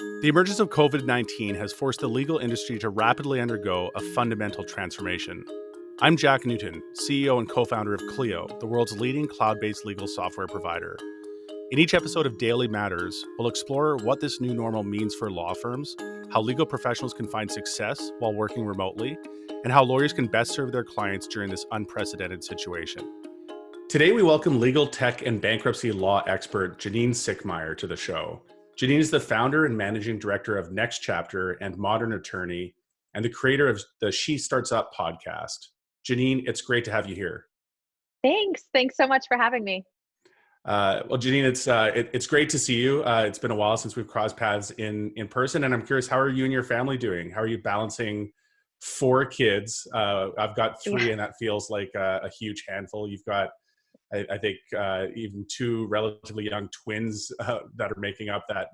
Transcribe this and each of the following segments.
The emergence of COVID-19 has forced the legal industry to rapidly undergo a fundamental transformation. I'm Jack Newton, CEO and co-founder of Clio, the world's leading cloud-based legal software provider. In each episode of Daily Matters, we'll explore what this new normal means for law firms, how legal professionals can find success while working remotely, and how lawyers can best serve their clients during this unprecedented situation. Today, we welcome legal tech and bankruptcy law expert Janine Sickmeyer to the show. Janine is the founder and managing director of NextChapter and Modern Attorney, and the creator of the She Starts Up podcast. Janine, it's great to have you here. Thanks. Thanks so much for having me. Well, Janine, it's great to see you. It's been a while since we've crossed paths in person, and I'm curious, how are you and your family doing? How are you balancing 4 kids? I've got 3, and that feels like a huge handful. You've got, I think, even 2 relatively young twins that are making up that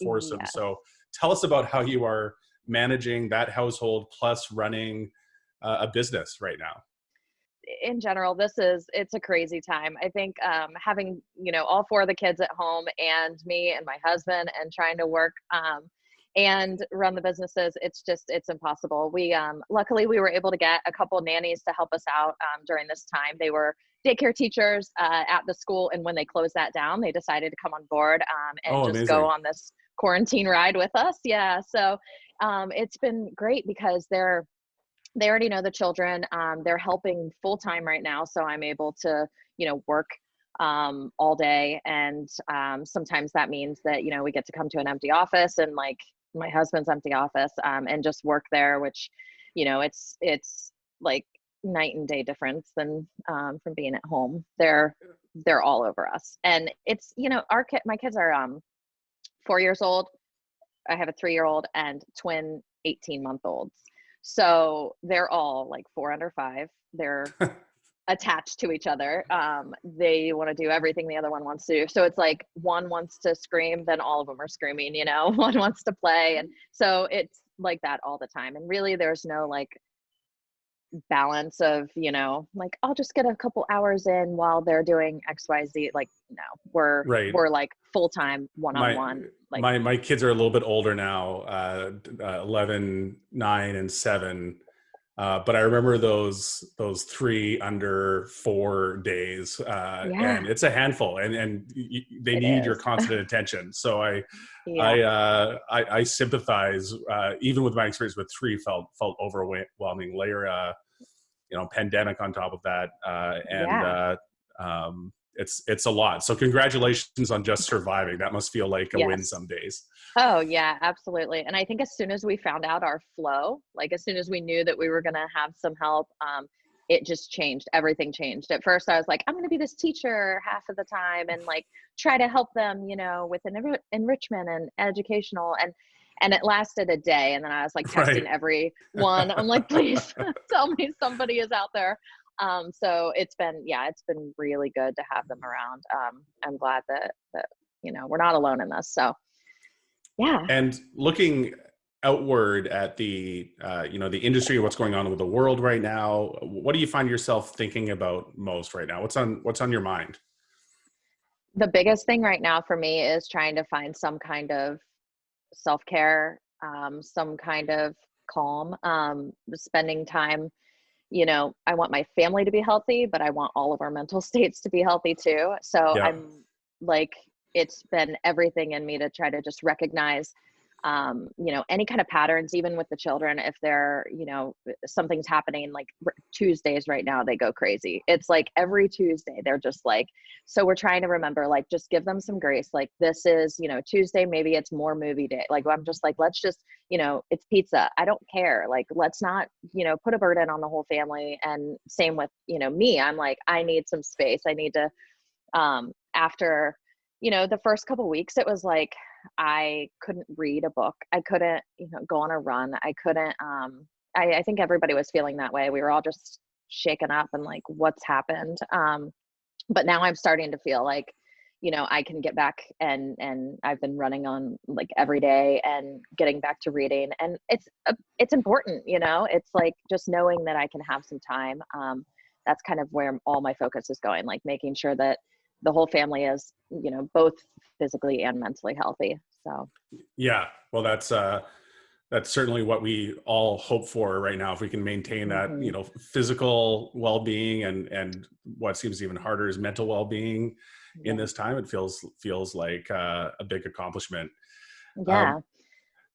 foursome. Yes. So tell us about how you are managing that household plus running a business right now. In general, it's a crazy time. I think having, all 4 of the kids at home and me and my husband and trying to work and run the businesses, it's impossible. Luckily we were able to get a couple nannies to help us out during this time. They were daycare teachers at the school, and when they closed that down, they decided to come on board and just amazing. go on this quarantine ride with us. Yeah. So it's been great because they already know the children. They're helping full time right now. So I'm able to, work all day. And sometimes that means that, we get to come to an empty office, and like my husband's empty office and just work there, which, it's like night and day difference than from being at home. They're all over us. And it's, my kids are 4 years old. I have a 3-year-old and twin 18-month-olds. So they're all like 4 under 5. They're attached to each other. They want to do everything the other one wants to do. So it's like one wants to scream, then all of them are screaming, one wants to play. And so it's like that all the time. And really there's no like balance of, like I'll just get a couple hours in while they're doing XYZ. Like, no, we're like full-time one-on-one. My kids are a little bit older now, 11, 9, and 7. But I remember those 3 under 4 days, and it's a handful, and they need your constant attention. So I sympathize. Even with my experience with 3, felt overwhelming. Layer pandemic on top of that, it's a lot. So congratulations on just surviving. That must feel like a win some days. Oh yeah, absolutely. And I think as soon as we found out our flow, like as soon as we knew that we were going to have some help, it just changed. Everything changed. At first I was like, I'm going to be this teacher half of the time and like try to help them, with enrichment and educational, and it lasted a day. And then I was like texting everyone. I'm like, please tell me somebody is out there. So it's been really good to have them around. I'm glad that we're not alone in this. So yeah. And looking outward at the the industry, what's going on with the world right now, what do you find yourself thinking about most right now? What's on your mind? The biggest thing right now for me is trying to find some kind of self-care, some kind of calm, spending time. I want my family to be healthy, but I want all of our mental states to be healthy too. So I'm like, it's been everything in me to try to just recognize, any kind of patterns, even with the children. If they're, something's happening, like Tuesdays right now, they go crazy. It's like every Tuesday, they're just like, so we're trying to remember, like, just give them some grace. Like this is, Tuesday, maybe it's more movie day. Like, I'm just like, let's just, it's pizza. I don't care. Like, let's not, put a burden on the whole family. And same with, me, I'm like, I need some space. I need to, after, the first couple of weeks, it was like, I couldn't read a book. I couldn't, go on a run. I couldn't, I think everybody was feeling that way. We were all just shaken up and like, what's happened? But now I'm starting to feel like, I can get back and I've been running on like every day and getting back to reading, and it's important, it's like just knowing that I can have some time. That's kind of where all my focus is going, like making sure that the whole family is, both physically and mentally healthy. So Yeah, well, that's certainly what we all hope for right now. If we can maintain that, mhm. physical well-being and what seems even harder is mental well-being in Yeah. this time, it feels like a big accomplishment. Um, Yeah.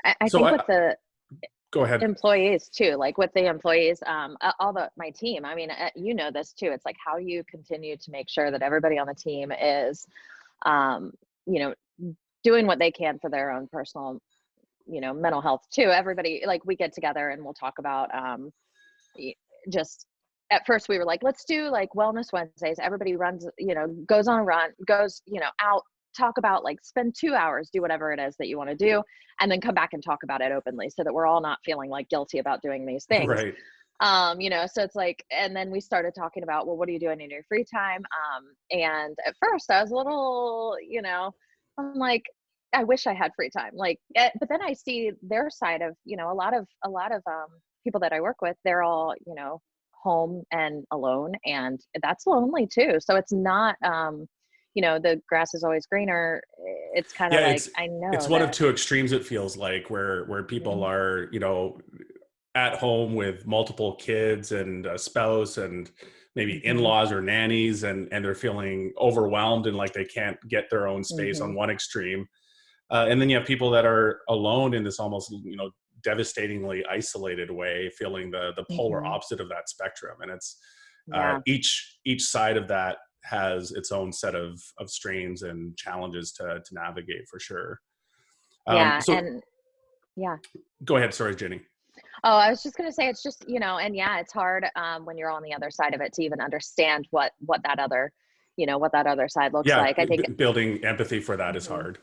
I so think I with the go ahead. employees too, like with the employees, all my team, I mean, this too. It's like how you continue to make sure that everybody on the team is, um, you know, doing what they can for their own personal, mental health too. Everybody, like we get together and we'll talk about, y- just at first we were like, let's do like wellness Wednesdays. Everybody runs, goes on a run, goes, out, talk about like spend 2 hours, do whatever it is that you want to do, and then come back and talk about it openly so that we're all not feeling like guilty about doing these things. Right. So it's like, and then we started talking about, well, what are you doing in your free time? And at first I was a little, I'm like, I wish I had free time. Like, but then I see their side of, a lot of people that I work with, they're all, home and alone, and that's lonely too. So it's not, the grass is always greener. It's kind Yeah, of like, I it's know one of that. two extremes, it feels like, where people Mhm. are, at home with multiple kids and a spouse and maybe Mhm. in-laws or nannies, and they're feeling overwhelmed and like they can't get their own space on Mhm. one extreme. And then you have people that are alone in this almost, devastatingly isolated way, feeling the polar Mhm. opposite of that spectrum. And it's Yeah. each side of that has its own set of strains and challenges to navigate for sure. Yeah. So And yeah. go ahead. Sorry, Jenny. Oh, I was just gonna say it's just, and yeah, it's hard when you're on the other side of it to even understand what that other side looks Yeah, like. I think, building empathy for that is mhm, hard.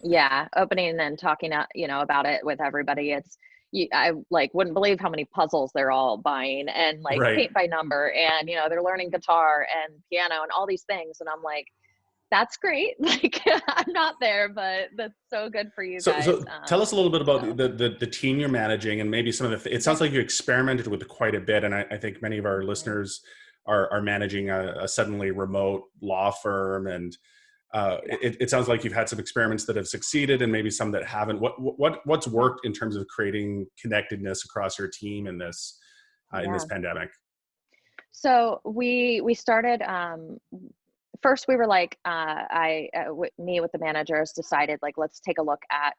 yeah, opening and talking, about it with everybody. I like wouldn't believe how many puzzles they're all buying and like Right. paint by number, and they're learning guitar and piano and all these things, and I'm like, that's great. Like I'm not there, but that's so good for you guys. So tell us a little bit about So the team you're managing and maybe some of it yeah, sounds like you experimented with quite a bit. And I think many of our mhm, listeners are managing a suddenly remote law firm. And yeah, it sounds like you've had some experiments that have succeeded and maybe some that haven't. What's yeah, worked in terms of creating connectedness across your team in this yeah. pandemic? So we started, first we were like, me with the managers decided like, let's take a look at,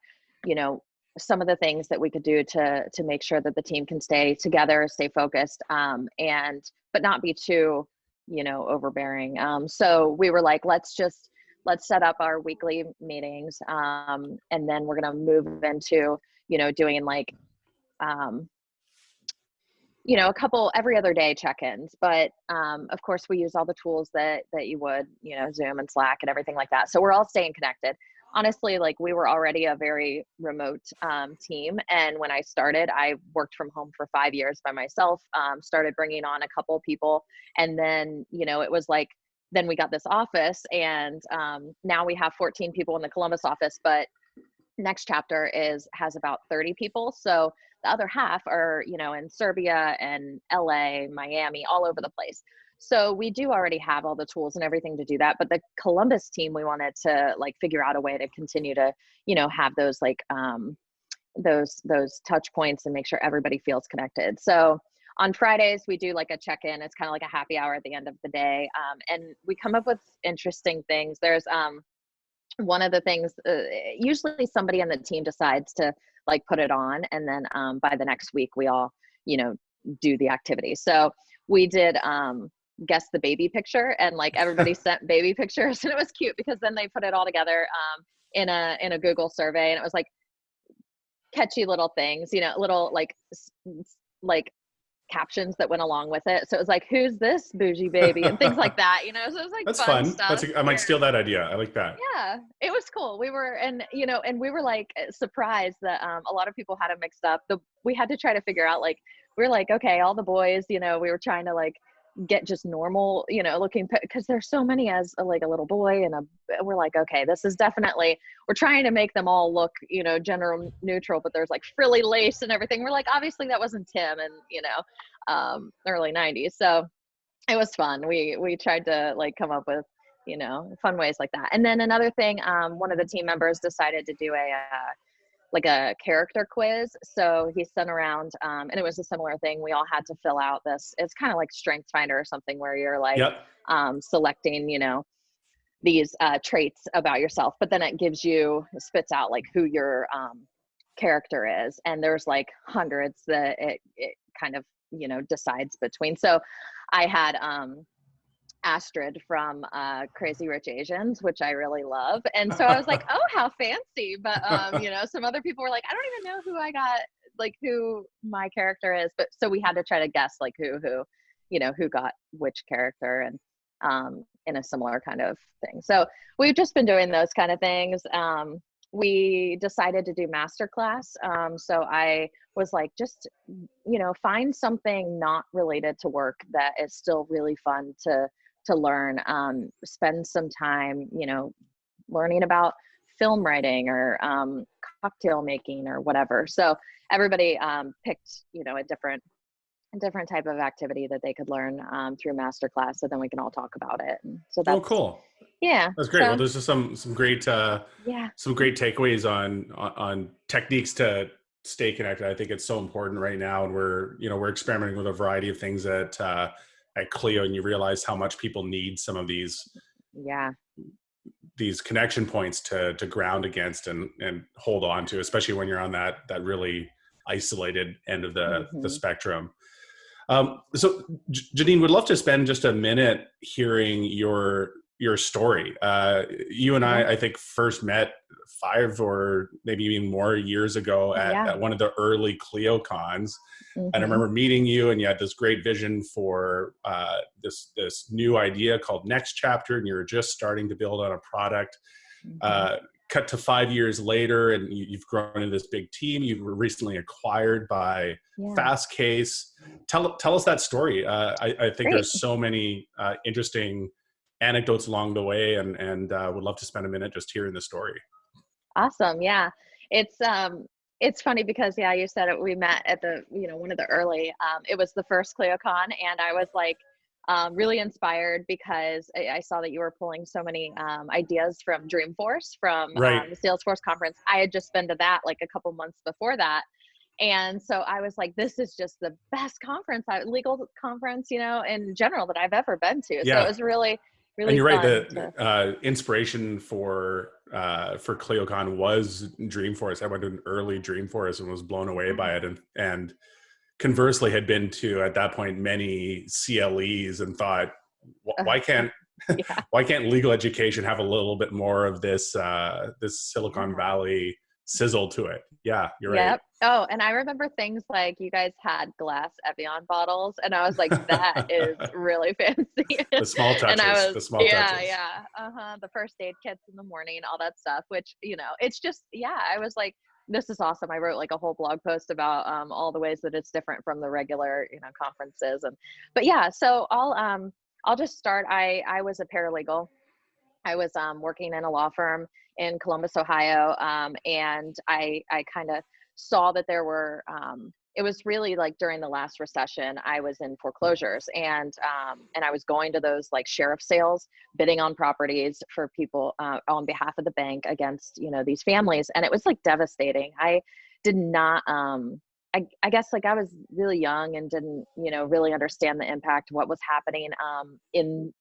you know, some of the things that we could do to make sure that the team can stay together, stay focused, and but not be too, overbearing. So we were like, let's set up our weekly meetings, and then we're gonna move into, doing like, um, a couple every other day check-ins, but of course we use all the tools that you would, Zoom and Slack and everything like that, so we're all staying connected. Honestly, like we were already a very remote team, and when I started, I worked from home for 5 years by myself, started bringing on a couple people, and then it was like, then we got this office, and now we have 14 people in the Columbus office, but NextChapter has about 30 people. So the other half are, in Serbia and LA, Miami, all over the place. So we do already have all the tools and everything to do that. But the Columbus team, we wanted to like figure out a way to continue to, have those like those touch points and make sure everybody feels connected. So on Fridays, we do like a check-in. It's kind of like a happy hour at the end of the day. And we come up with interesting things. There's one of the things, usually somebody on the team decides to like put it on, and then by the next week we all you know do the activity. So we did guess the baby picture, and like everybody sent baby pictures, and it was cute because then they put it all together in a Google survey, and it was like catchy little things, little like captions that went along with it. So it was like, who's this bougie baby, and things like that, so it was like That's fun fun. stuff. I might Yeah. steal that idea. I like that. Yeah, it was cool. We were, and we were like surprised that a lot of people had it mixed up. We had to try to figure out, like, we are like, okay, all the boys, we were trying to like get just normal, looking, because there's so many as like a little boy, and we're like, okay, this is definitely, we're trying to make them all look, gender neutral, but there's like frilly lace and everything. We're like, obviously that wasn't Tim, and early 90s. So it was fun. We tried to like come up with fun ways like that. And then another thing, one of the team members decided to do like a character quiz. So he sent around, and it was a similar thing. We all had to fill out this, it's kind of like Strengths Finder or something, where you're like, Yep. selecting, these traits about yourself, but then spits out like who your character is. And there's like hundreds that it kind of, decides between. So I had Astrid from Crazy Rich Asians, which I really love. And so I was like, oh, how fancy. But, some other people were like, I don't even know who I got, like who my character is. But so we had to try to guess like who got which character, and in a similar kind of thing. So we've just been doing those kind of things. We decided to do masterclass. So I was like, just, find something not related to work that is still really fun to learn. Spend some time, learning about film writing or cocktail making or whatever. So everybody picked, a different type of activity that they could learn through masterclass. So then we can all talk about it. And so that's cool. Yeah. That's great. Well, there's just some great yeah. some great takeaways on techniques to stay connected. I think it's so important right now, and we're experimenting with a variety of things at Clio, and you realize how much people need some of these connection points to ground against and hold on to, especially when you're on that really isolated end of the spectrum. So Janine, would love to spend just a minute hearing your story. You and I think first met 5 or maybe even more years ago at one of the early Clio cons. And I remember meeting you, and you had this great vision for this new idea called NextChapter, and you were just starting to build on a product. Cut to 5 years later, and you've grown into this big team. You were recently acquired by FastCase. Tell us that story. I think there's so many interesting anecdotes along the way, and would love to spend a minute just hearing the story. Awesome. Yeah. It's funny because you said it, we met at the, one of the early, it was the first ClioCon, and I was like, really inspired because I saw that you were pulling so many ideas from Dreamforce, from the Salesforce conference. I had just been to that like a couple months before that. And so I was like, this is just the best conference, legal conference, in general that I've ever been to. So it was really, really and you're fun. Right. The inspiration for ClioCon was Dreamforce. I went to an early Dreamforce and was blown away by it. And conversely had been to, at that point, many CLEs and thought, why can't legal education have a little bit more of this Silicon Valley sizzle to it? Yeah, you're right. Oh, and I remember things like you guys had glass Evian bottles, and I was like, that is really fancy. The small touches. Touches. The first aid kits in the morning, all that stuff, which, it's just, I was like, this is awesome. I wrote like a whole blog post about all the ways that it's different from the regular, conferences. So I'll just start. I was a paralegal. I was working in a law firm in Columbus, Ohio, and I kind of saw that there were. It was really like during the last recession, I was in foreclosures, and I was going to those like sheriff sales, bidding on properties for people on behalf of the bank against these families, and it was like devastating. I did not. I guess like I was really young and didn't really understand the impact of what was happening in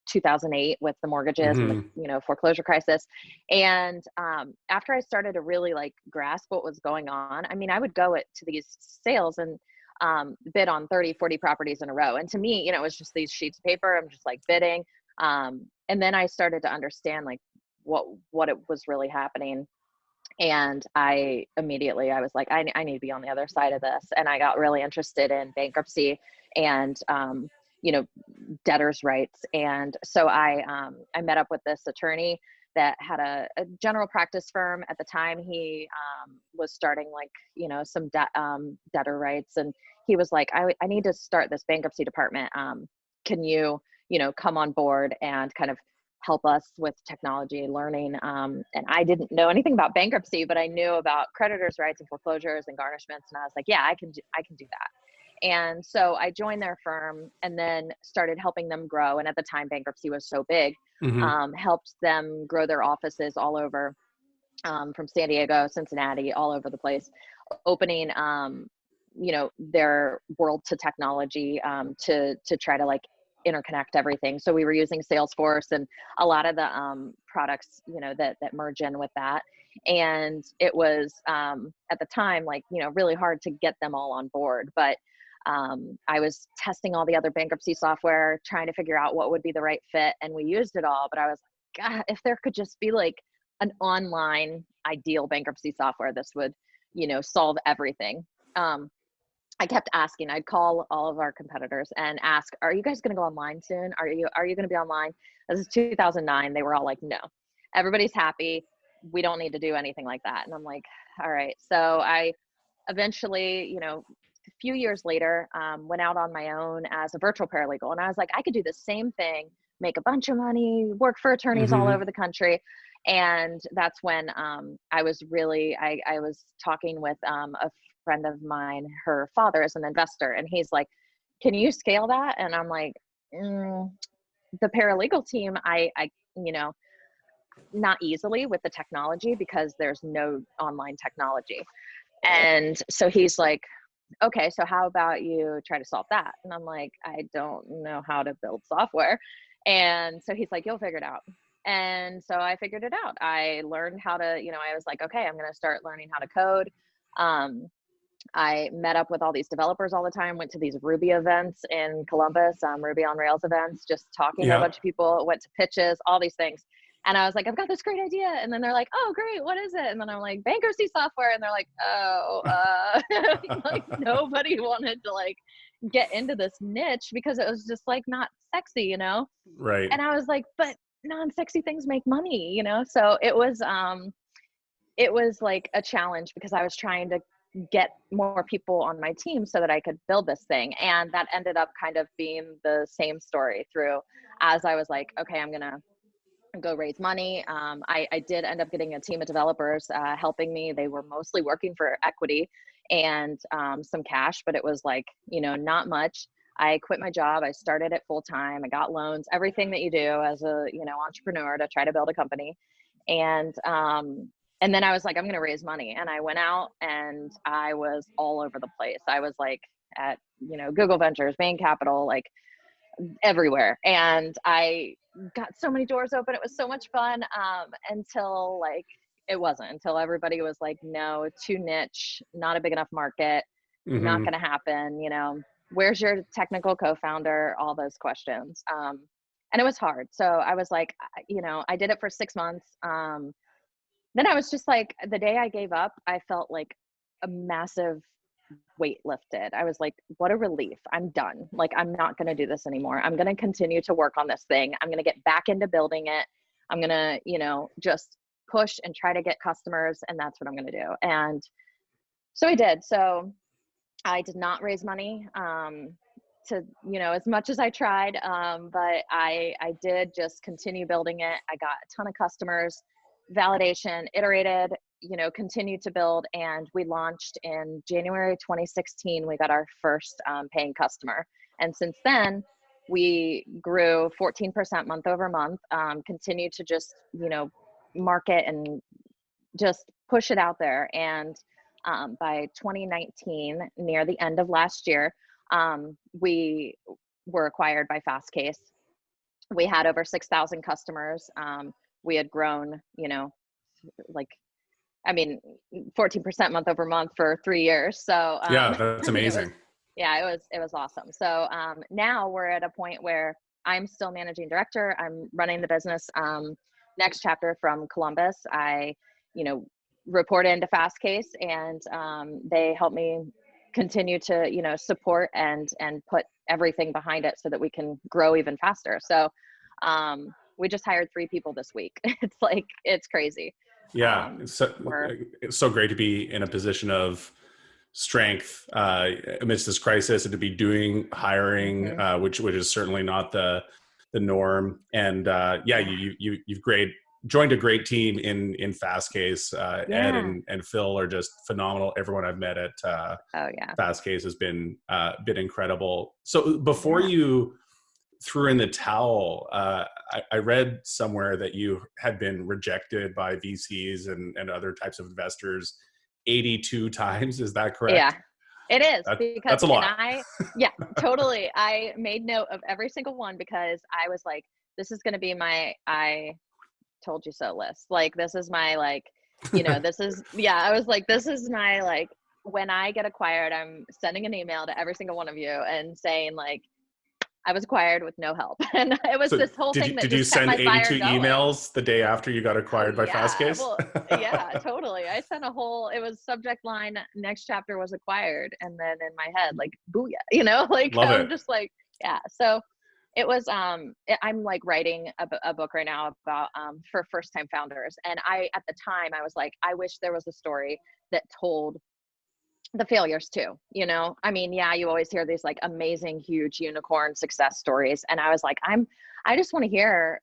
2008 with the mortgages and the foreclosure crisis. And after I started to really like grasp what was going on, I mean, I would go to these sales and bid on 30, 40 properties in a row. And to me, it was just these sheets of paper. I'm just like bidding. And then I started to understand like what it was really happening. And I was like, I need to be on the other side of this. And I got really interested in bankruptcy and debtors' rights. And so I met up with this attorney that had a general practice firm at the time. He was starting like, some debtor rights. And he was like, I need to start this bankruptcy department. Can you, come on board and kind of help us with technology learning? And I didn't know anything about bankruptcy, but I knew about creditors' rights and foreclosures and garnishments. And I was like, yeah, I can do that. And so I joined their firm and then started helping them grow. And at the time, bankruptcy was so big, Mm-hmm. helped them grow their offices all over, from San Diego, Cincinnati, all over the place, opening, their world to technology, to try to like interconnect everything. So we were using Salesforce and a lot of the products, that merge in with that. And it was, at the time, like, really hard to get them all on board. But I was testing all the other bankruptcy software, trying to figure out what would be the right fit. And we used it all. But I was like, God, if there could just be like an online ideal bankruptcy software, this would, solve everything. I kept asking. I'd call all of our competitors and ask, "Are you guys going to go online soon? Are you going to be online?" This is 2009. They were all like, "No, everybody's happy. We don't need to do anything like that." And I'm like, "All right." So I eventually, a few years later, went out on my own as a virtual paralegal, and I was like, I could do the same thing, make a bunch of money, work for attorneys all Mm-hmm. over the country. And that's when I was really, I was talking with a friend of mine. Her father is an investor, and he's like, "Can you scale that?" And I'm like, mm, "The paralegal team, I, you know, not easily with the technology because there's no online technology." And so he's like, "Okay, so how about you try to solve that?" And I'm like, "I don't know how to build software." And so he's like, "You'll figure it out." And so I figured it out. I learned how to, I was like, okay, I'm going to start learning how to code. Um, I met up with all these developers all the time, went to these Ruby events in Columbus, Ruby on Rails events, just talking to a Yeah. bunch of people, went to pitches, all these things. And I was like, "I've got this great idea." And then they're like, "Oh, great. What is it?" And then I'm like, "Bankruptcy software." And they're like, "Oh, like nobody wanted to like get into this niche because it was just like not sexy. Right. And I was like, "But non-sexy things make money." So it was like a challenge because I was trying to get more people on my team so that I could build this thing. And that ended up kind of being the same story through, as I was like, okay, I'm going to go raise money. I did end up getting a team of developers helping me. They were mostly working for equity and some cash, but it was like, not much. I quit my job. I started it full time. I got loans, everything that you do as a, entrepreneur to try to build a company. And then I was like, I'm going to raise money. And I went out and I was all over the place. I was like at, Google Ventures, Bain Capital, like everywhere. And I got so many doors open. It was so much fun, until like it wasn't, until everybody was like, "No, too niche, not a big enough market, not Mm-hmm. going to happen. Where's your technical co-founder?" All those questions. And it was hard. So I was like, I did it for 6 months. Then I was just like, the day I gave up, I felt like a massive weight lifted. I was like, what a relief. I'm done. Like, I'm not going to do this anymore. I'm going to continue to work on this thing. I'm going to get back into building it. I'm going to, just push and try to get customers. And that's what I'm going to do. And so I did. So I did not raise money, as much as I tried. But I did just continue building it. I got a ton of customers, validation, iterated, continued to build. And we launched in January 2016. We got our first paying customer. And since then, we grew 14% month over month, continued to just, market and just push it out there. And by 2019, near the end of last year, we were acquired by FastCase. We had over 6,000 customers. We had grown, like, I mean, 14% month over month for 3 years. So, Yeah, that's I mean, amazing. it was awesome. So now we're at a point where I'm still managing director. I'm running the business, NextChapter from Columbus. I, you know, report into FastCase, and they help me continue to, support and put everything behind it so that we can grow even faster. So we just hired 3 people this week. It's like, it's crazy. Yeah, We're it's so great to be in a position of strength amidst this crisis, and to be doing hiring, mhm, which is certainly not the norm. And yeah, yeah. you've great joined a great team in FastCase. Ed Yeah. and Phil are just phenomenal. Everyone I've met at Oh yeah. FastCase has been incredible. So before Yeah. you threw in the towel, I read somewhere that you had been rejected by VCs and other types of investors 82 times. Is that correct? Yeah. It is because, That's a and lot. yeah, totally. I made note of every single one because I was like, this is going to be my, I told you so list. Like, this is my, like, this is, yeah, I was like, this is my, like, when I get acquired, I'm sending an email to every single one of you and saying, like, I was acquired with no help. And it was So this whole thing that did you just kept send my fire 82 going. emails the day after you got Oh acquired by yeah. FastCase? Well, yeah, totally. I sent a whole, it was subject line, next chapter was acquired. And then in my head, like, booyah, like, Love I'm it. just like, yeah. So it was, I'm like writing a book right now about, for first time founders. And at the time I was like, I wish there was a story that told the failures too, I mean, yeah, you always hear these like amazing huge unicorn success stories, and I was like, I just want to hear,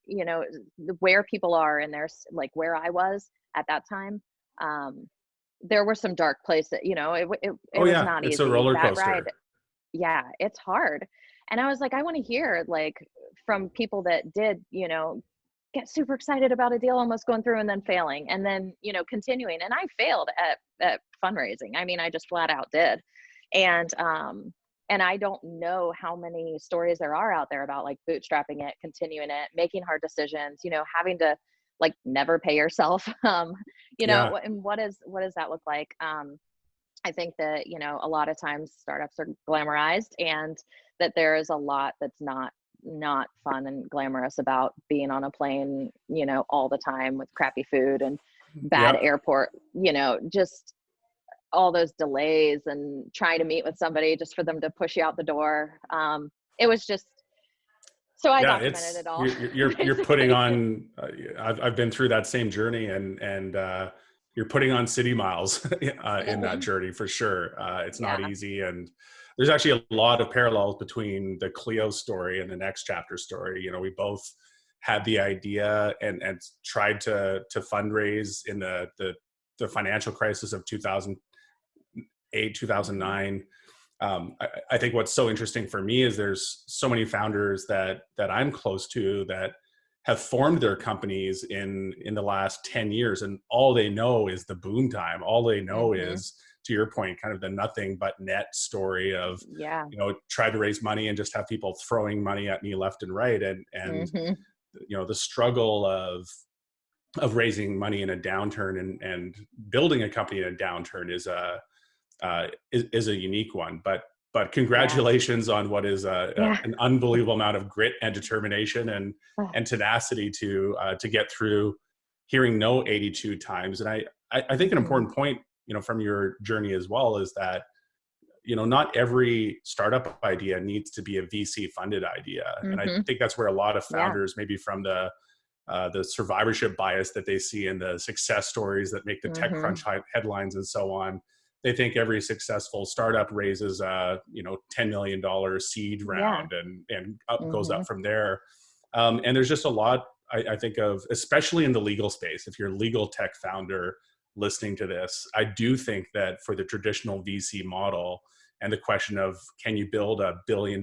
where people are in their, like, where I was at that time. There were some dark places, it Oh was yeah, not it's a easy, roller that ride. coaster. Yeah, it's hard. And I was like, I want to hear, like, from people that did, get super excited about a deal almost going through and then failing and then, continuing. And I failed at fundraising. I mean, I just flat out did. And I don't know how many stories there are out there about, like, bootstrapping it, continuing it, making hard decisions, having to, like, never pay yourself. Yeah. And what does that look like? I think that, a lot of times startups are glamorized, and that there is a lot that's not fun and glamorous about being on a plane, all the time with crappy food and bad Yep. airport, just all those delays and trying to meet with somebody just for them to push you out the door. It was just, so I Yeah, documented it's it all, you're putting basically. on. I've been through that same journey, and you're putting on city miles in that Mhm. journey for sure. It's not Yeah. easy, and there's actually a lot of parallels between the Clio story and the Next Chapter story. We both had the idea and tried to fundraise in the financial crisis of 2008 Mhm. 2009. I think what's so interesting for me is there's so many founders that I'm close to that have formed their companies in the last 10 years, and all they know is the boom time. All they know Mhm. is, to your point, kind of the nothing but net story of, Yeah. try to raise money and just have people throwing money at me left and right. And Mhm. the struggle of raising money in a downturn and building a company in a downturn is a unique one. But Yeah. congratulations on what is Yeah. an unbelievable amount of grit and determination Oh, and tenacity to get through hearing no 82 times. And I think an mhm. important point, from your journey as well, is that, not every startup idea needs to be a VC funded idea. And I Mhm. think that's where a lot of Yeah. founders, maybe from the survivorship bias that they see in the success stories that make the TechCrunch Mhm. headlines and so on. They think every successful startup raises a $10 million seed Yeah. round and up goes up Mhm. from there. And there's just a lot I think of, especially in the legal space. If you're a legal tech founder listening to this, I do think that for the traditional VC model and the question of can you build a $1 billion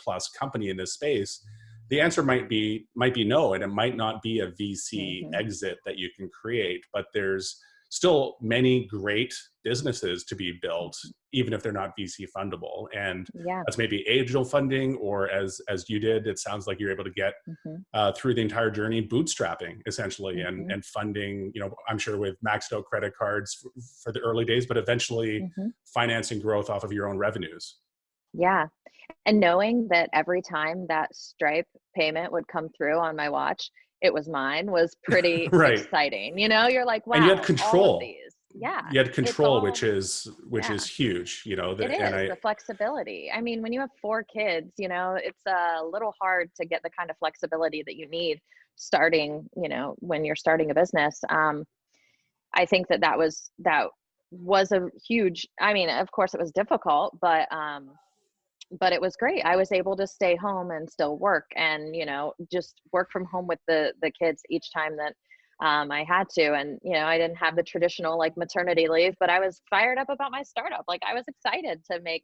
plus company in this space, the answer might be no, and it might not be a VC Mhm. exit that you can create, but there's still many great businesses to be built, even if they're not VC fundable. And Yeah. that's maybe angel funding, or as you did, it sounds like you're able to get Mhm. through the entire journey, bootstrapping essentially, and Mhm. and funding. I'm sure with maxed out credit cards for the early days, but eventually Mhm. financing growth off of your own revenues. Yeah. And knowing that every time that Stripe payment would come through on my watch, it was mine, was pretty Right. exciting. You're like, And you had wow, all of control. these. Yeah. You had It's control, which all, is yeah, huge. it And is I the flexibility. I mean, when you have 4 kids, it's a little hard to get the kind of flexibility that you need starting, when you're starting a business. I think that was a huge, I mean, of course it was difficult, but it was great. I was able to stay home and still work and, just work from home with the kids each time that I had to, and I didn't have the traditional like maternity leave, but I was fired up about my startup. Like I was excited to make,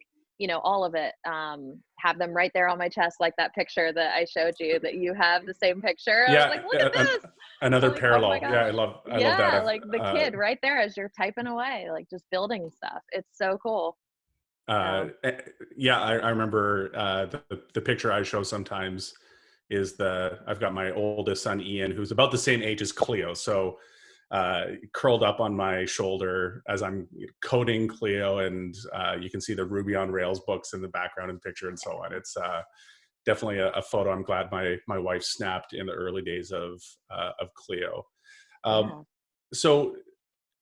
all of it, have them right there on my chest, like that picture that I showed you, that you have the same picture. I was like, Yeah, look at this. another Like, oh my parallel. Yeah, gosh. I love that. Yeah, like the kid right there as you're typing away, like just building stuff. It's so cool. Uh, So, eh, yeah, I remember the picture I show sometimes is I've got my oldest son Ian, who's about the same age as Cleo, so curled up on my shoulder as I'm coding Cleo, and you can see the Ruby on Rails books in the background in the picture and so on. It's definitely a photo I'm glad my wife snapped in the early days of Cleo. Um, yeah. so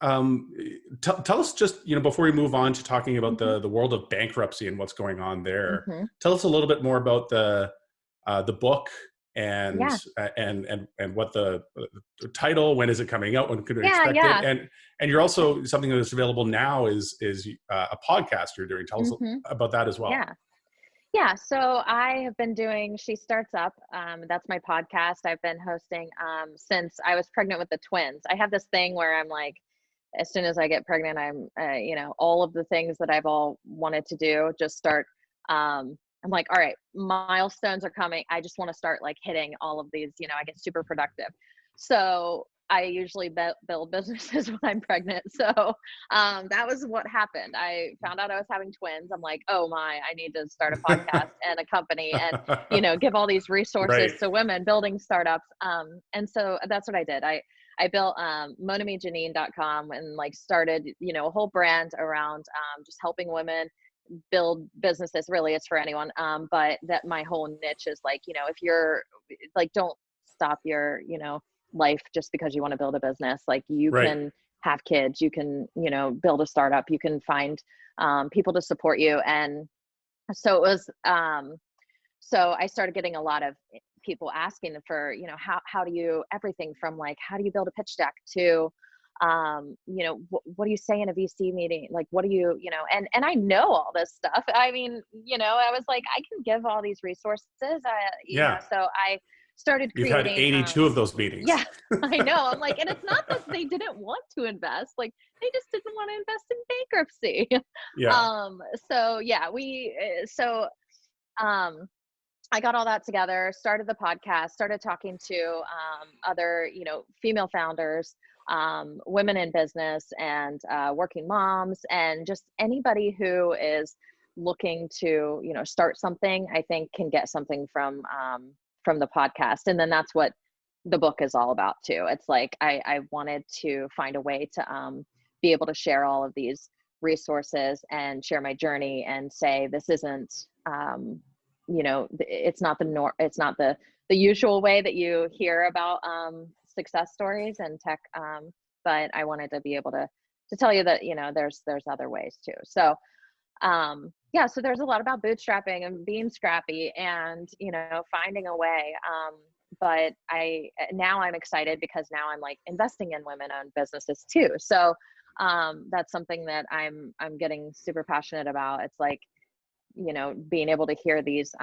um, tell us just, before we move on to talking about Hmm. the world of bankruptcy and what's going on there, Hmm. tell us a little bit more about the book and Yeah. what the title, when is it coming out, when could we Yeah. expect it, Yeah. and you're also, something that's available now is a podcast you're doing. Tell us Hmm. about that as well. Yeah. Yeah, so I have been doing She Starts Up. That's my podcast. I've been hosting since I was pregnant with the twins. I have this thing where I'm like, as soon as I get pregnant, I'm, all of the things that I've all wanted to do just start. I'm like, all right, milestones are coming. I just want to start like hitting all of these. I get super productive. So I usually build businesses when I'm pregnant. So that was what happened. I found out I was having twins. I'm like, oh my, I need to start a podcast and a company and, give all these resources Right. to women building startups. And so that's what I did. I built monamijanine.com and like started, a whole brand around just helping women build businesses. Really, it's for anyone. But that my whole niche is like, if you're like, don't stop your, life just because you want to build a business. Like you Right. can have kids, you can, build a startup, you can find people to support you. And so it was, so I started getting a lot of people asking for, how do you, everything from like, how do you build a pitch deck to, what do you say in a VC meeting? Like, what do you, and I know all this stuff. I mean, I was like, I can give all these resources, Yeah, so I started you've had creating, 82 of those meetings. yeah, I know. I'm like, and it's not that they didn't want to invest, like they just didn't want to invest in bankruptcy. Yeah. So yeah, um, I got all that together, started the podcast, started talking to other, female founders, women in business, and working moms, and just anybody who is looking to, start something. I think can get something from the podcast, and then that's what the book is all about too. It's like I wanted to find a way to be able to share all of these resources and share my journey and say this isn't it's not it's not the usual way that you hear about success stories and tech, but I wanted to be able to tell you that there's other ways too. So yeah, so there's a lot about bootstrapping and being scrappy and finding a way, but now I'm excited because now I'm like investing in women-owned businesses too. So that's something that I'm getting super passionate about. It's like being able to hear these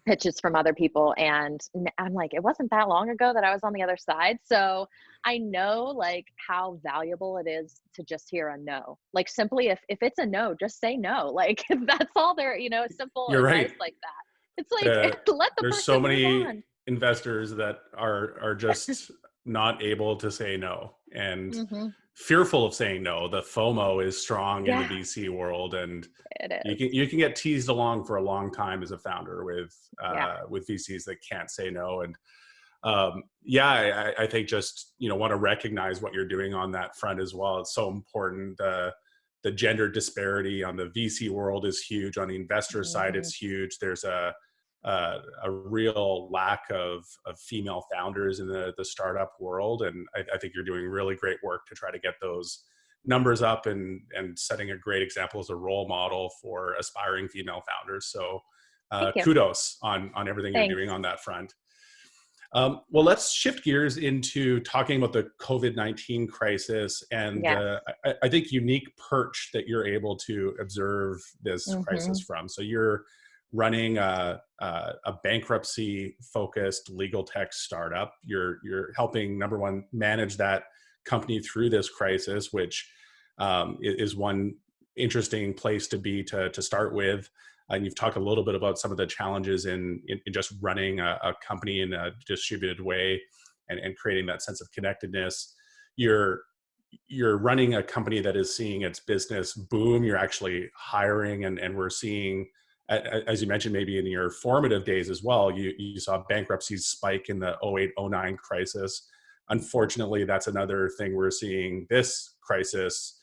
pitches from other people. And I'm like, it wasn't that long ago that I was on the other side. So I know like how valuable it is to just hear a no. Like simply if it's a no, just say no. Like that's all there, simple You're advice right. like that. It's like let the There's so person move many on. investors that are just not able to say no and Hmm. fearful of saying no. The FOMO is strong in the Yeah, VC world, and it you is. can get teased along for a long time as a founder Yeah. with VCs that can't say no. And yeah, I think just want to recognize what you're doing on that front as well. It's so important. The gender disparity on the VC world is huge. On the investor side, Hmm. it's huge. There's a real lack of female founders in the startup world, and I think you're doing really great work to try to get those numbers up and setting a great example as a role model for aspiring female founders. So Thank you. kudos on everything you're doing Thanks. on that front. Well, let's shift gears into talking about the COVID-19 crisis and Yes. I think unique perch that you're able to observe this crisis Hmm. from. So you're running a bankruptcy focused legal tech startup. You're helping, number one, manage that company through this crisis, which is one interesting place to be to start with. And you've talked a little bit about some of the challenges in just running a company in a distributed way and creating that sense of connectedness. You're running a company that is seeing its business boom. You're actually hiring, and we're seeing, as you mentioned, maybe in your formative days as well, you saw bankruptcies spike in the 08-09 crisis. Unfortunately, that's another thing we're seeing this crisis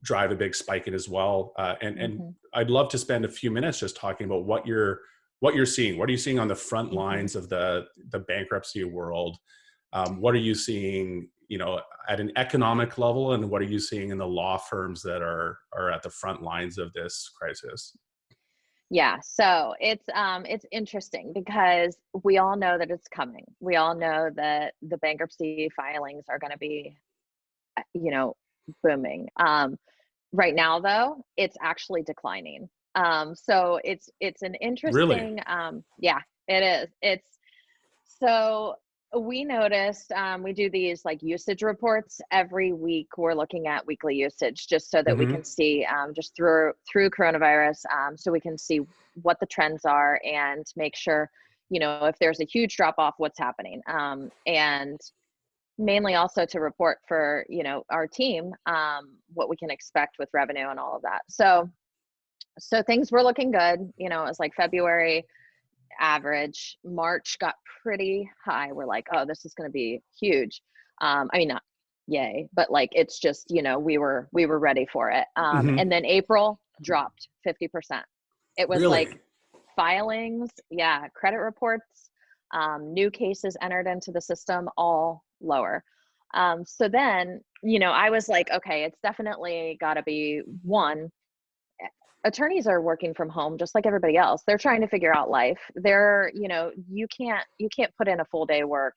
drive a big spike in as well. And I'd love to spend a few minutes just talking about what you're seeing. What are you seeing on the front lines of the bankruptcy world? What are you seeing, at an economic level, and what are you seeing in the law firms that are at the front lines of this crisis? Yeah, so it's interesting because we all know that it's coming. We all know that the bankruptcy filings are going to be, you know, booming. Right now, though, it's actually declining. So it's an Really? interesting, yeah, it is. It's so we noticed we do these like usage reports every week. We're looking at weekly usage just so that we can Hmm. see just through coronavirus, so we can see what the trends are and make sure if there's a huge drop off, what's happening, and mainly also to report for our team what we can expect with revenue and all of that. So things were looking good. It was like February average. March got pretty high. We're like, oh, this is going to be huge. I mean, not yay, but like it's just we were ready for it. Hmm. And then April dropped 50%. It was Really? like filings, yeah, credit reports, new cases entered into the system, all lower. So then, I was like, okay, it's definitely got to be one. Attorneys are working from home just like everybody else. They're trying to figure out life. You can't put in a full day work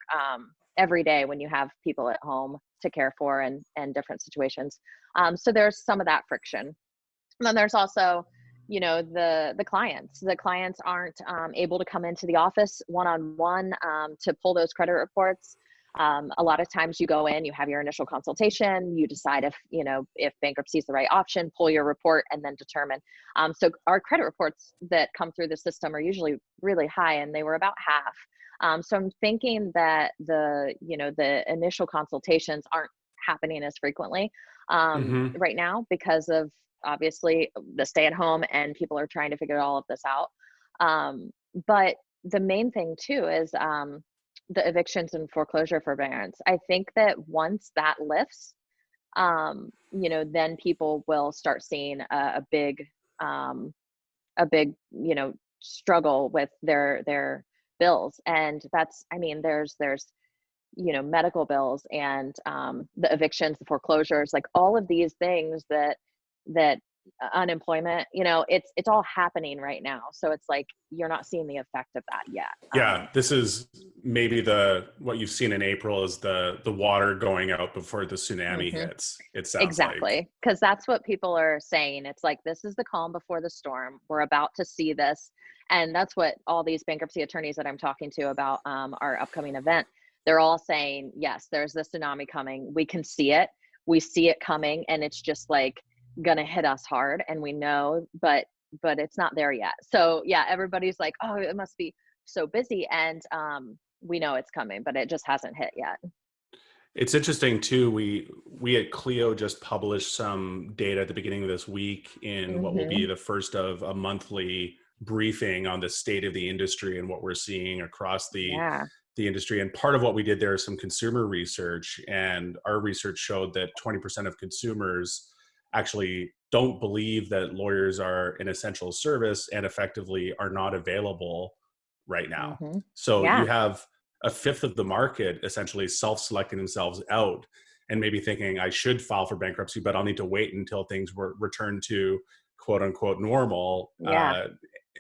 every day when you have people at home to care for and different situations. So there's some of that friction. And then there's also, the clients. The clients aren't able to come into the office one-on-one to pull those credit reports. A lot of times you go in, you have your initial consultation, you decide if bankruptcy is the right option, pull your report, and then determine. So our credit reports that come through the system are usually really high, and they were about half. So I'm thinking that the initial consultations aren't happening as frequently Hmm. right now because of obviously the stay at home and people are trying to figure all of this out. But the main thing too is the evictions and foreclosure forbearance. I think that once that lifts, then people will start seeing um, a big, struggle with their bills. And that's, I mean, there's medical bills and the evictions, the foreclosures, like all of these things that unemployment, it's all happening right now. So it's like you're not seeing the effect of that yet. Yeah, this is maybe what you've seen in April is the water going out before the tsunami Mhm. hits. It sounds like. Exactly, because that's what people are saying. It's like, this is the calm before the storm. We're about to see this. And that's what all these bankruptcy attorneys that I'm talking to about our upcoming event, they're all saying, yes, there's the tsunami coming. We can see it. We see it coming, and it's just like gonna hit us hard. And we know, but it's not there yet. So yeah, everybody's like, oh, it must be so busy. And we know it's coming, but it just hasn't hit yet. It's interesting too. We at Clio just published some data at the beginning of this week in what will be Hmm. the first of a monthly briefing on the state of the industry and what we're seeing across Yeah. the industry. And part of what we did there is some consumer research, and our research showed that 20% of consumers actually don't believe that lawyers are an essential service and effectively are not available right now. Hmm. So you Yeah. have a fifth of the market essentially self-selecting themselves out and maybe thinking, I should file for bankruptcy, but I'll need to wait until things were returned to quote unquote normal Yeah.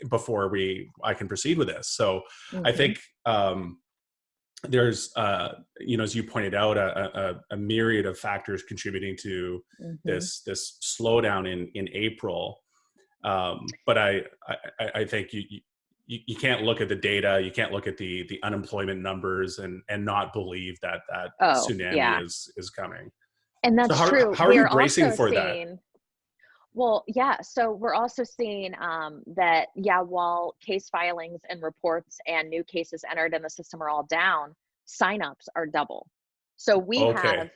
before I can proceed with this. So I Hmm. think there's as you pointed out, a myriad of factors contributing to Hmm. this slowdown in April. But I think you can't look at the data, you can't look at the unemployment numbers and not believe that Oh, tsunami yeah. is coming. And So that's true. how are We you are bracing also for that? seeing, well, yeah, so we're also seeing that, yeah, while case filings and reports and new cases entered in the system are all down, signups are double. So we Okay. have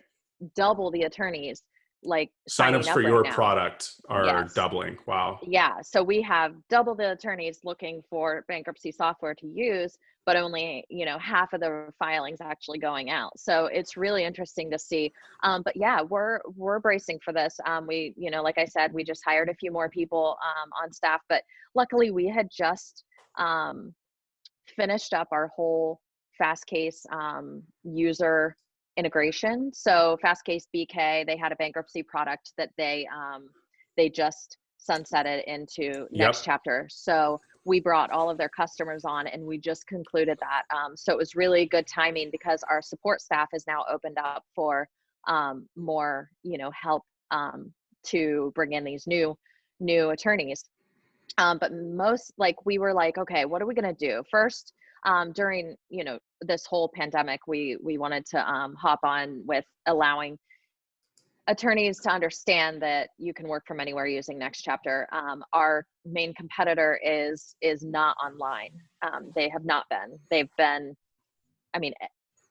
double the attorneys like Signups signing for up right your now. product are Yes. doubling. Wow. Yeah, so we have double the attorneys looking for bankruptcy software to use, but only, half of the filings actually going out. So it's really interesting to see. But yeah, we're bracing for this. We, like I said, we just hired a few more people on staff, but luckily we had just um, finished up our whole FastCase user integration. So FastCase BK, they had a bankruptcy product that they just sunsetted into Yep. NextChapter. So we brought all of their customers on, and we just concluded that. So it was really good timing because our support staff is now opened up for more, help to bring in these new attorneys. But most, like, we were like, okay, what are we going to do first? During this whole pandemic, we wanted to hop on with allowing attorneys to understand that you can work from anywhere using NextChapter. Our main competitor is not online. They have not been. They've been. I mean,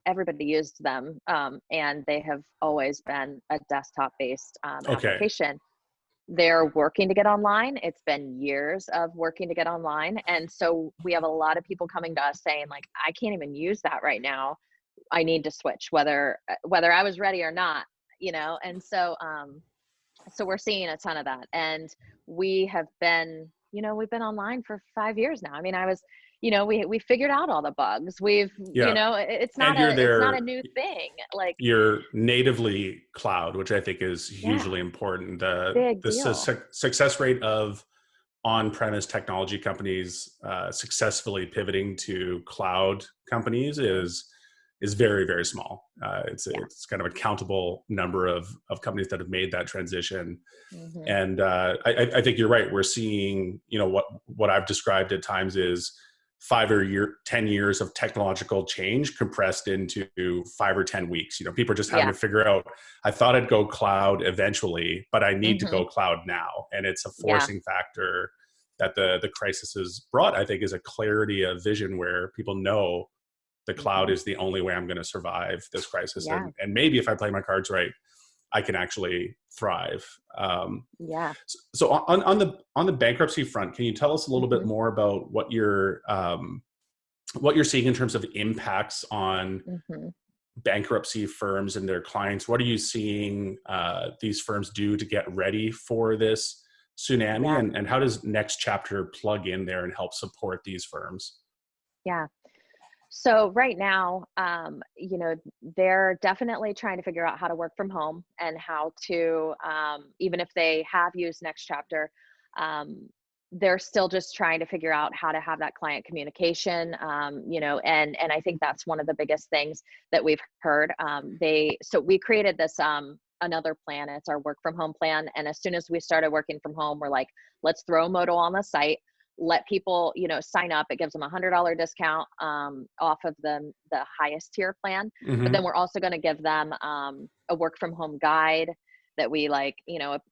everybody used them, and they have always been a desktop-based Okay. application. They're working to get online. It's been years of working to get online. And so we have a lot of people coming to us saying, like, I can't even use that right now. I need to switch, whether I was ready or not, And so we're seeing a ton of that. And we have been, we've been online for 5 years now. I mean, we figured out all the bugs. Yeah. It's And not you're a there, new thing. Like, you're natively cloud, which I think is yeah, hugely important. big The deal. success rate of on-premise technology companies successfully pivoting to cloud companies is very, very small. Yeah. It's kind of a countable number of companies that have made that transition. Hmm. And I think you're right. We're seeing, what I've described at times is 10 years of technological change compressed into 5 or 10 weeks. People are just having Yeah. to figure out, I thought I'd go cloud eventually, but I need to Hmm. go cloud now. And it's a Yeah. forcing factor that the crisis has brought, I think, is a clarity of vision where people know the cloud Hmm. is the only way I'm going to survive this crisis. Yeah. And maybe if I play my cards right, I can actually thrive. Yeah. So on the bankruptcy front, can you tell us a little bit Hmm. more about what you're seeing in terms of impacts on Hmm. bankruptcy firms and their clients? What are you seeing these firms do to get ready for this tsunami? Yeah. And how does NextChapter plug in there and help support these firms? Yeah. So right now, they're definitely trying to figure out how to work from home and how to, even if they have used NextChapter, um, they're still just trying to figure out how to have that client communication, and I think that's one of the biggest things that we've heard. So we created this another plan. It's our work from home plan, and as soon as we started working from home, we're like, let's throw a modal on the site, let people sign up. It gives them $100 discount off of the highest tier plan, but then Mm-hmm. we're also going to give them a work from home guide that we like,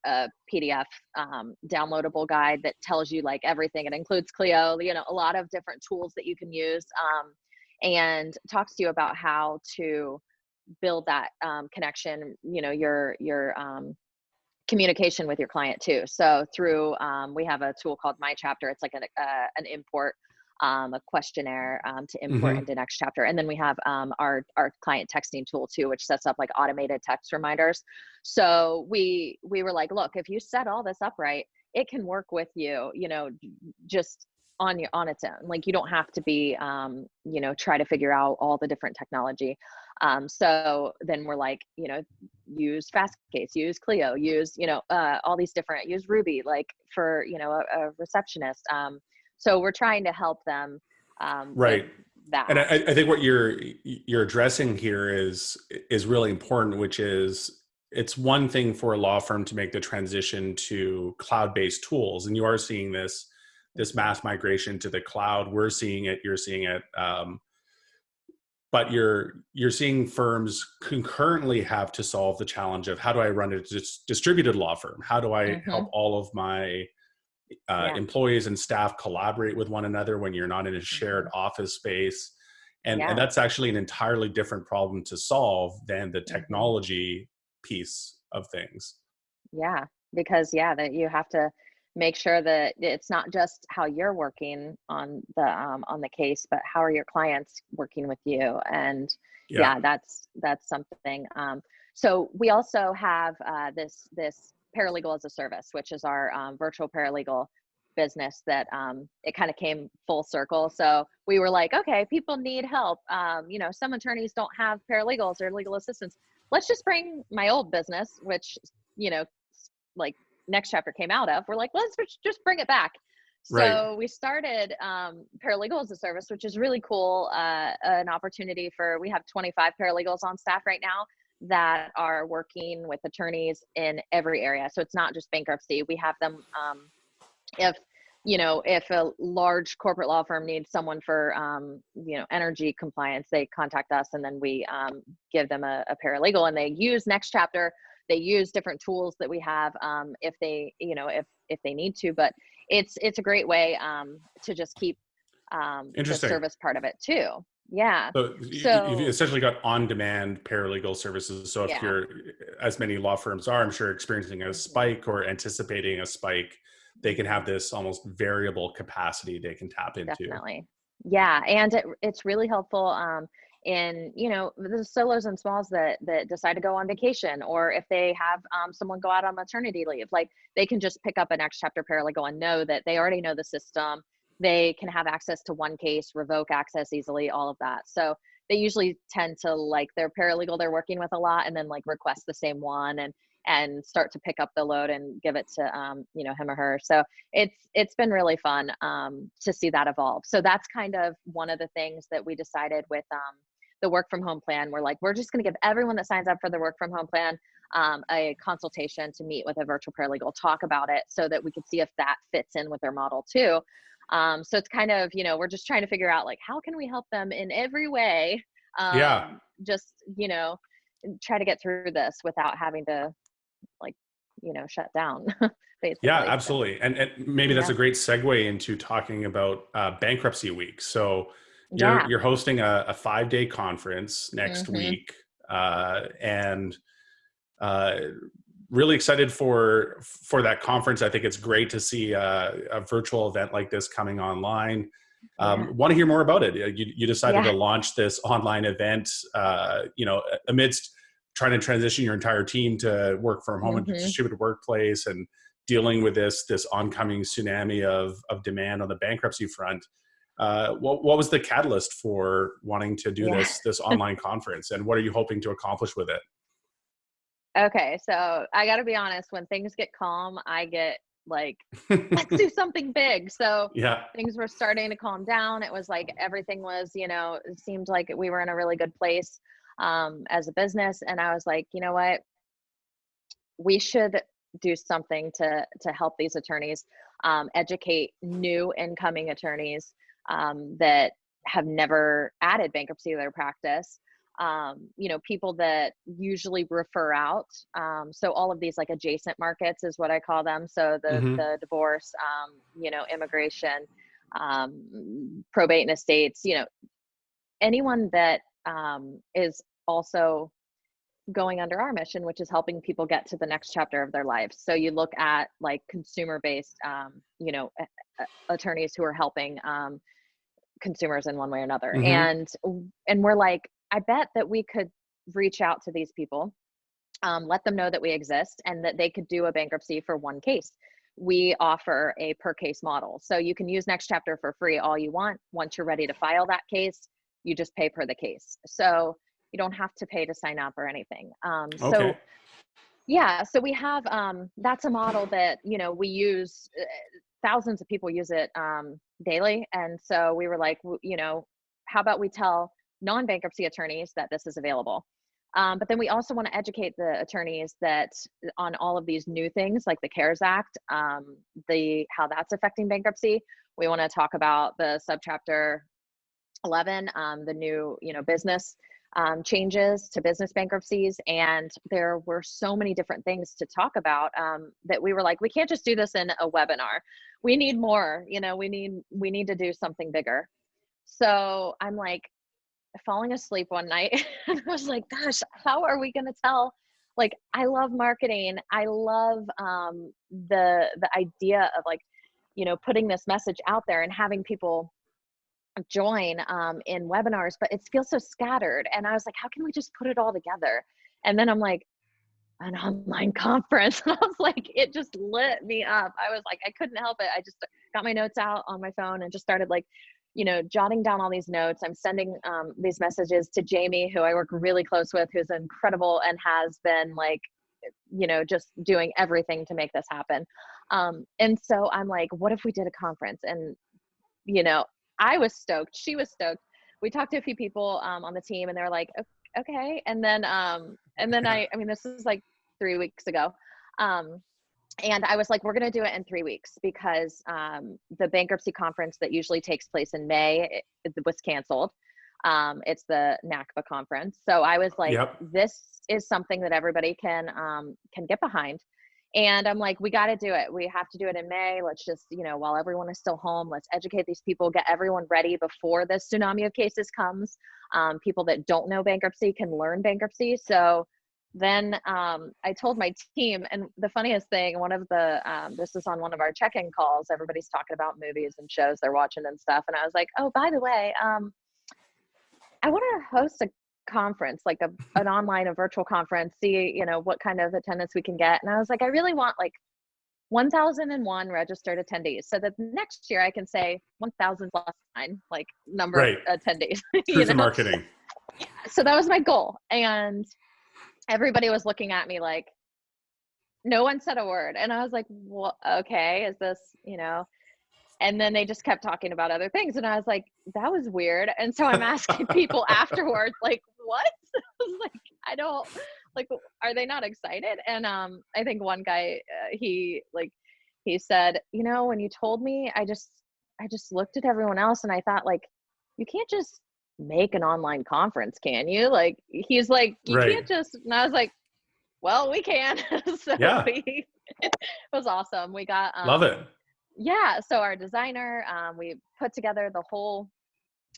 a PDF downloadable guide that tells you like everything. It includes Clio, a lot of different tools that you can use, and talks to you about how to build that connection, your communication with your client too. So through, we have a tool called My Chapter. It's like an import, a questionnaire to import Mm-hmm. into NextChapter. And then we have our client texting tool too, which sets up like automated text reminders. So we were like, look, if you set all this up right, it can work with you, just on its own. Like, you don't have to be, try to figure out all the different technology. So then we're like, use FastCase, use Clio, use, all these different, use Ruby, like for, a receptionist. So we're trying to help them with Right. And that. I think what you're addressing here is really important, which is it's one thing for a law firm to make the transition to cloud-based tools, and you are seeing this Mhm. mass migration to the cloud. We're seeing it, you're seeing it, but you're seeing firms concurrently have to solve the challenge of, how do I run a distributed law firm? How do I help Mhm. all of my Yeah. employees and staff collaborate with one another when you're not in a shared Mhm. office space? And Yeah. that's actually an entirely different problem to solve than the Mhm. technology piece of things. Yeah, because yeah, that you have to make sure that it's not just how you're working on the case, but how are your clients working with you? And Yeah. yeah, that's something. So we also have this paralegal as a service, which is our virtual paralegal business that it kind of came full circle. So we were like, okay, people need help. Some attorneys don't have paralegals or legal assistants. Let's just bring my old business, which you know like NextChapter came out of. We're like, let's just bring it back. Right. So we started paralegal as a service, which is really cool. An opportunity we have 25 paralegals on staff right now that are working with attorneys in every area. So it's not just bankruptcy. We have them if if a large corporate law firm needs someone for energy compliance, they contact us, and then we give them a paralegal, and they use NextChapter. They use different tools that we have if they if they need to, but it's a great way to just keep the Interesting. service part of it too. Yeah. So you've So essentially got on-demand paralegal services. So if yeah, you're, as many law firms are, I'm sure, experiencing a hmm, spike or anticipating a spike, they can have hmm, this almost variable capacity they can tap into. definitely. Yeah, and it's really helpful in the solos and smalls that decide to go on vacation, or if they have someone go out on maternity leave, like they can just pick up an Next Chapter paralegal and know that they already know the system. They can have access to one case, revoke access easily, all of that. So they usually tend to like their paralegal they're working with a lot, and then like request the same one and start to pick up the load and give it to him or her. So it's been really fun to see that evolve. So that's kind of one of the things that we decided with the work from home plan. We're like, we're just going to give everyone that signs up for the work from home plan a consultation to meet with a virtual paralegal, talk about it, so that we could see if that fits in with their model too. So it's kind of, we're just trying to figure out like, how can we help them in every way? Yeah. Just, try to get through this without having to like, shut down Yeah, basically. So absolutely. And maybe that's yeah. a great segue into talking about bankruptcy week. So Yeah. you're hosting a 5-day conference next Mhm. week, and uh, really excited for that conference. I think it's great to see a virtual event like this coming online. Yeah. Want to hear more about it? You decided Yeah. to launch this online event, amidst trying to transition your entire team to work from home and Mhm. distributed workplace, and dealing with this oncoming tsunami of demand on the bankruptcy front. What was the catalyst for wanting to do Yeah. this online conference, and what are you hoping to accomplish with it? Okay, so I gotta be honest, when things get calm, I get like, let's do something big. So Yeah. things were starting to calm down. It was like everything was, it seemed like we were in a really good place as a business. And I was like, you know what? We should do something to help these attorneys, educate new incoming attorneys that have never added bankruptcy to their practice. People that usually refer out. So all of these like adjacent markets is what I call them. So the Hmm. the divorce, immigration, probate and estates. Anyone that is also going under our mission, which is helping people get to the next chapter of their lives. So you look at like consumer based, attorneys who are helping consumers in one way or another. Hmm. And we're like, I bet that we could reach out to these people, let them know that we exist and that they could do a bankruptcy for one case. We offer a per case model. So you can use Next Chapter for free all you want. Once you're ready to file that case, you just pay per the case. So you don't have to pay to sign up or anything. Okay. Yeah, so we have that's a model that, we use thousands of people use it daily. And so we were like, how about we tell non-bankruptcy attorneys that this is available? But then we also want to educate the attorneys that on all of these new things like the CARES Act, how that's affecting bankruptcy. We want to talk about the subchapter 11, the new, business changes to business bankruptcies. And there were so many different things to talk about that we were like, we can't just do this in a webinar. We need more, we need to do something bigger. So I'm like falling asleep one night and I was like, gosh, how are we going to tell? Like, I love marketing. I love the idea of like, putting this message out there and having people join in webinars, but it feels so scattered. And I was like, how can we just put it all together? And then I'm like, an online conference. And I was like, it just lit me up. I was like, I couldn't help it. I just got my notes out on my phone and just started like, jotting down all these notes. I'm sending these messages to Jamie, who I work really close with, who's incredible and has been like, just doing everything to make this happen. And so I'm like, what if we did a conference? And, I was stoked. She was stoked. We talked to a few people on the team and they were like, okay. And then I mean, this is like 3 weeks ago. And I was like, we're going to do it in 3 weeks because the bankruptcy conference that usually takes place in May, it was canceled. It's the NACBA conference. So I was like, Yep. this is something that everybody can get behind. And I'm like, we got to do it. We have to do it in May. Let's just, while everyone is still home, let's educate these people, get everyone ready before the tsunami of cases comes. People that don't know bankruptcy can learn bankruptcy. So then I told my team, and the funniest thing, this is on one of our check-in calls, everybody's talking about movies and shows they're watching and stuff. And I was like, oh, by the way, I want to host a conference, like an online, a virtual conference, see, what kind of attendance we can get. And I was like, I really want like 1,001 registered attendees so that next year I can say 1,000 plus 9, like number Right. of attendees. Truth in marketing. So that was my goal. And everybody was looking at me like, no one said a word. And I was like, well, okay, is this, and then they just kept talking about other things. And I was like, that was weird. And so I'm asking people afterwards, like, what? I was like, I don't, like, are they not excited? And I think one guy, he said, when you told me, I just looked at everyone else and I thought, like, you can't just make an online conference, can you? Like, he's like, you Right. can't just, and I was like, well, we can. So Yeah. it was awesome. We got, Love it. Yeah. So our designer, we put together the whole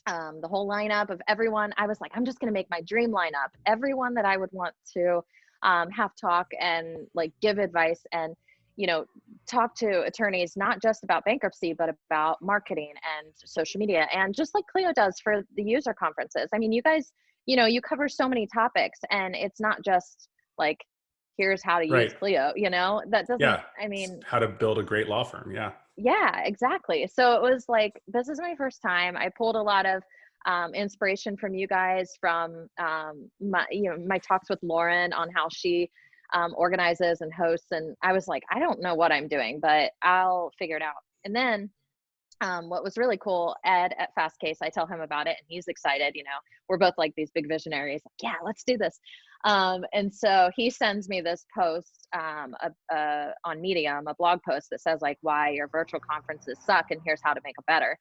lineup of everyone. I was like, I'm just going to make my dream lineup. Everyone that I would want to have talk and like give advice and, talk to attorneys, not just about bankruptcy, but about marketing and social media. And just like Clio does for the user conferences. I mean, you guys, you cover so many topics and it's not just like, here's how to use Clio, that doesn't, Yeah. I mean, How to build a great law firm. Yeah. Yeah, exactly. So it was like, this is my first time. I pulled a lot of inspiration from you guys, from my talks with Lauren on how she organizes and hosts. And I was like, I don't know what I'm doing, but I'll figure it out. And then what was really cool, Ed at FastCase, I tell him about it and he's excited. We're both like these big visionaries, like, yeah, let's do this. And so he sends me this post on Medium, a blog post that says like, why your virtual conferences suck and here's how to make it better.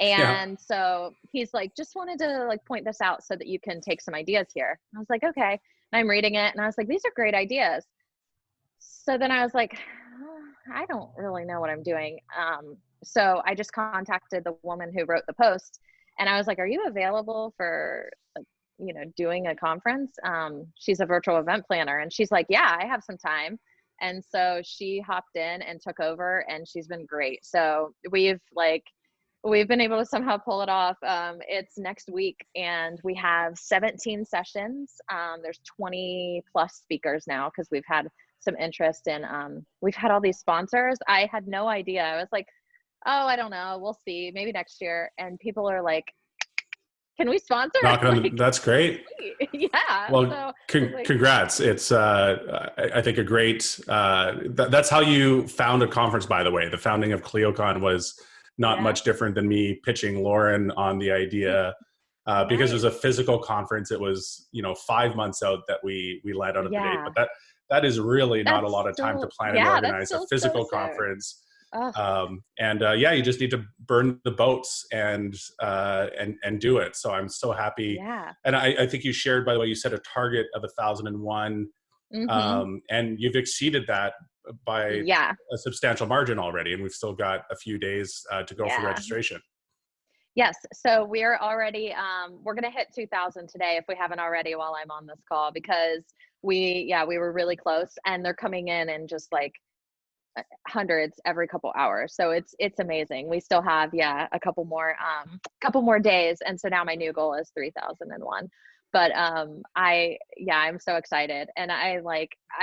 And so he's like, just wanted to like point this out so that you can take some ideas here. I was like, okay. And I'm reading it and I was like, these are great ideas. So then I was like, I don't really know what I'm doing. So I just contacted the woman who wrote the post and I was like, are you available for doing a conference? She's a virtual event planner and she's like, yeah, I have some time. And so she hopped in and took over and she's been great. So we've been able to somehow pull it off. It's next week and we have 17 sessions. There's 20 plus speakers now because we've had some interest in, we've had all these sponsors. I had no idea. I was like, oh, I don't know. We'll see. Maybe next year. And people are like, can we sponsor? That's great. Yeah. Well, congrats. It's, I think a great, that's how you found a conference, by the way. The founding of ClioCon was not much different than me pitching Lauren on the idea because it was Nice. a physical conference. It was, 5 months out that we led out of the date, Yeah. but that is really not a lot That's of time to still, plan and yeah, that's organize a still so physical soon. conference. Oh, Yeah, you just need to burn the boats and do it. So I'm so happy. yeah. And I think you shared, by the way, you set a target of 1,001, Mm-hmm. and you've exceeded that by Yeah. a substantial margin already. And we've still got a few days to go for Yeah. registration. Yes. So we're already, we're going to hit 2000 today if we haven't already while I'm on this call, because we were really close, and they're coming in just like hundreds every couple hours. So it's amazing. We still have, a couple more days. And so now my new goal is 3001. But I'm so excited. And I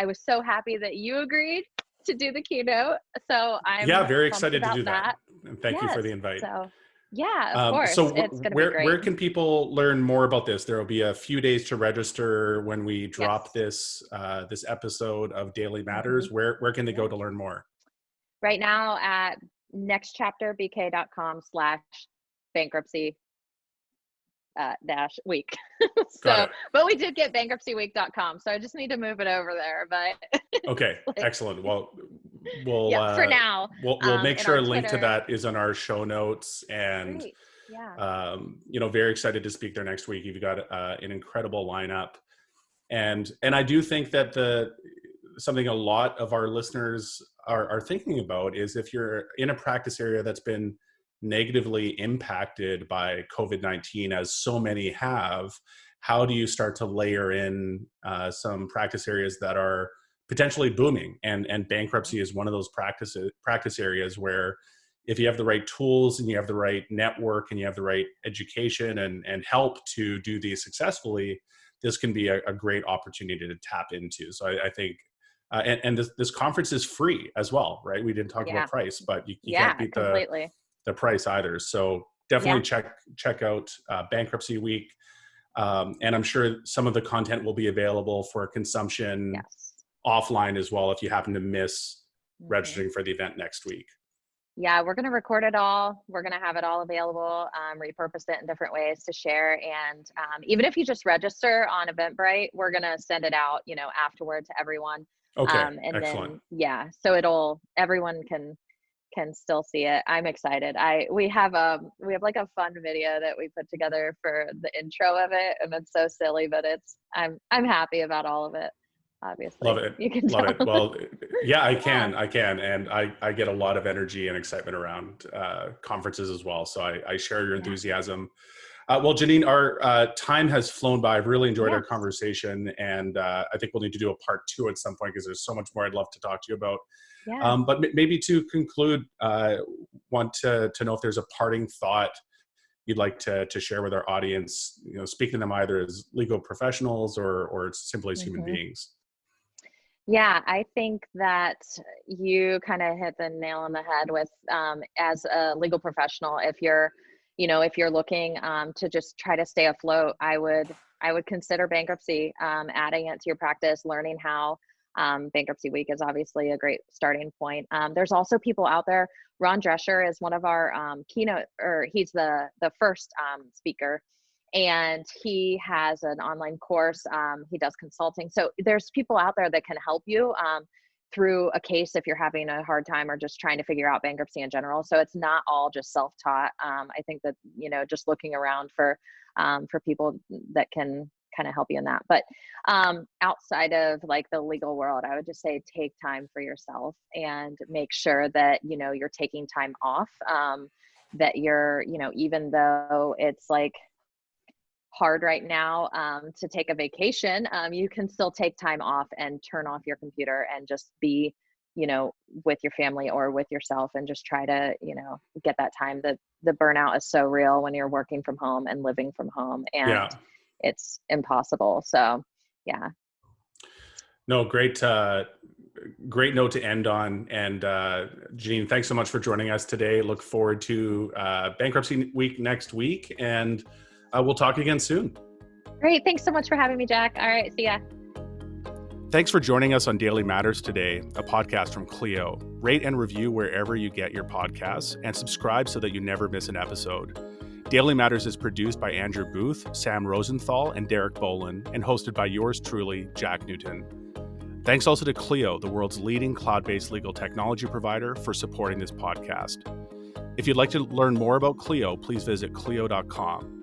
was so happy that you agreed to do the keynote. So Yeah, I'm very pumped excited to about do that. that. And thank you for Yes. the invite. So yeah, of course. So It's going to be where great. can people learn more about this? There will be a few days to register when we drop Yes. this episode of Daily Hmm. Matters. Where can they go Yeah. to learn more? Right now at nextchapterbk.com/bankruptcy dash week. Got So, it. but we did get bankruptcyweek.com. So I just need to move it over there. But Okay, like, excellent. Well, we'll yeah, for now, we'll make in sure our a link to Twitter. that is on our show notes. And Great. Yeah. very excited to speak there next week. You've got an incredible lineup, and I do think that something a lot of our listeners are thinking about is, if you're in a practice area that's been negatively impacted by COVID-19, as so many have, how do you start to layer in some practice areas that are potentially booming? And bankruptcy is one of those practice areas where, if you have the right tools and you have the right network and you have the right education and help to do these successfully, this can be a great opportunity to tap into. So I think, and this conference is free as well, right? We didn't talk about Yeah. price, but you can't Yeah. beat Completely. the price either. So definitely Yeah. check out Bankruptcy Week, and I'm sure some of the content will be available for consumption Yes. offline as well, if you happen to miss Hmm. registering for the event next week. Yeah, we're going to record it all. We're going to have it all available, repurpose it in different ways to share. And even if you just register on Eventbrite, we're going to send it out, afterward to everyone. Okay, And excellent. then, so everyone can still see it. I'm excited. We have like a fun video that we put together for the intro of it, and it's so silly, but I'm happy about all of it. Love Obviously, it. you can Love tell. it. Well, yeah, I Yeah. can. And I get a lot of energy and excitement around conferences as well. So I share your Yeah. enthusiasm. Well, Janine, our time has flown by. I've really enjoyed our Yes. conversation. And I think we'll need to do a part 2 at some point, because there's so much more I'd love to talk to you about. Yes. But maybe to conclude, want to know if there's a parting thought you'd like to share with our audience, speaking to them either as legal professionals or simply as human Hmm. beings. Yeah, I think that you kind of hit the nail on the head with, as a legal professional, if you're looking, to just try to stay afloat, I would consider bankruptcy, adding it to your practice, learning how. Bankruptcy Week is obviously a great starting point. There's also people out there. Ron Drescher is one of our keynote, or he's the first speaker, and he has an online course. He does consulting. So there's people out there that can help you through a case if you're having a hard time or just trying to figure out bankruptcy in general. So it's not all just self-taught. I think that, just looking around for people that can kind of help you in that. But outside of like the legal world, I would just say take time for yourself and make sure that, you're taking time off, that you're, even though it's like hard right now to take a vacation, you can still take time off and turn off your computer and just be, with your family or with yourself, and just try to, get that time. The burnout is so real when you're working from home and living from home, and Yeah. it's impossible. So yeah. No, great note to end on. And Janine, thanks so much for joining us today. Look forward to Bankruptcy Week next week, and we'll talk again soon. Great. Thanks so much for having me, Jack. All right. See ya. Thanks for joining us on Daily Matters today, a podcast from Clio. Rate and review wherever you get your podcasts, and subscribe so that you never miss an episode. Daily Matters is produced by Andrew Booth, Sam Rosenthal, and Derek Bolin, and hosted by yours truly, Jack Newton. Thanks also to Clio, the world's leading cloud-based legal technology provider, for supporting this podcast. If you'd like to learn more about Clio, please visit clio.com.